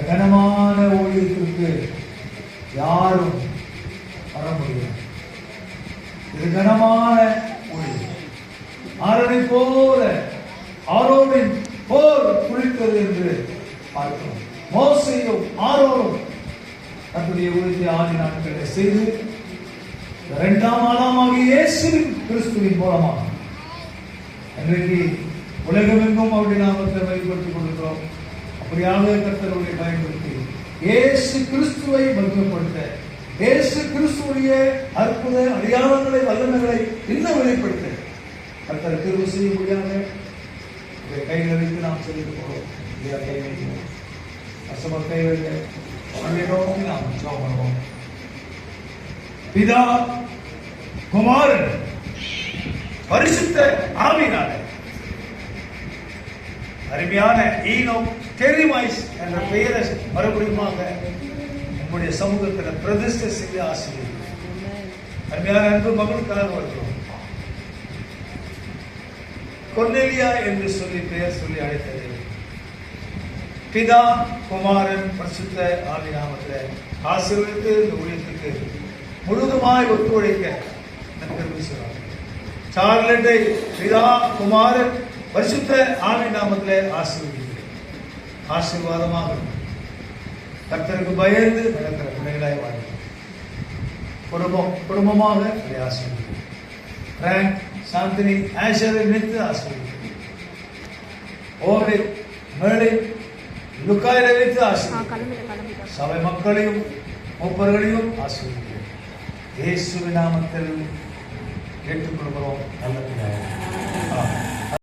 கனமான ஊழியத்திற்கு யாரும் வர முடியாது. இது கனமான ஊழியம். ஆரோனை போல ஆரோனின் போர் குறித்தது என்று பார்க்கிறோம். மோசேயும் ஆரோனும் தன்னுடைய ஊழியத்தை 6 நாட்களில் செய்து 2ஆம் ஆளாகிய இயேசு கிறிஸ்துவின் மூலமாக இன்றைக்கு உலகமெங்கும் அவருடைய நாமத்தை வெளிப்படுத்திக் கொண்டிருக்கிறோம். அப்படியாக கர்த்தருடைய பயன்படுத்தி இயேசு கிறிஸ்துவை மகிமைப்படுத்த, இயேசு கிறிஸ்துடைய அற்புத அடையாளங்களை வல்லமைகளை இன்னும் வெளிப்படுத்த கர்த்தர் கிருபை செய்ய முடியாத கைகளை வைத்து நாம் சொல்லிட்டு போகிறோம். கை வைக்கிறோம், அசம கை வைக்க நோக்கி நாம் ஜெபம் பண்ணுவோம். பிதா, குமாரன், பரிசுத்த ஆவியினாலே அருமையான ஈனோக் டெரிமைஸ் என்ற பெயரை மறுபடியுமாக நம்முடைய சமூகத்தில் பிரதிஷ்டை செய்து ஆசீர்வதிக்கிறோம். அருமையான அன்பு மகளுக்காக வருகிறோம். கொர்நேலியா என்று சொல்லி பெயர் சொல்லி அழைத்தது பிதா, குமாரன், பரிசுத்த ஆவி நாமத்தில் ஆசீர்வதித்து இந்த ஊழியத்துக்கு முழுதுமாய் ஒத்துழைக்க நன்கருவிசுகிறார். சார்லட்டை பிதா, குமாரன், பரிசுத்த ஆவி நாமத்தில் ஆசீர்வதிக்கிறேன். ஆசீர்வாதமாக கர்த்தருக்கு பயந்து நடக்கிற பிள்ளைகளாய் வாழ்க்கை குடும்பமாக ஆசீர்வதிக்கிறேன். பிராங்க், சாந்தினி, ஆஷரை நினைத்து ஆசீர்வதிக்கிறேன். ஓரை, மேலை, லுக்காயிரை வைத்து ஆசீர்வதிக்கிறேன். சபை மக்களையும் மூப்பர்களையும் ஆசீர்வதிக்கிறேன். இயேசுவின் நாமத்தில் ஏற்றுக்கொள்கிறோம். நல்ல பிதாவே.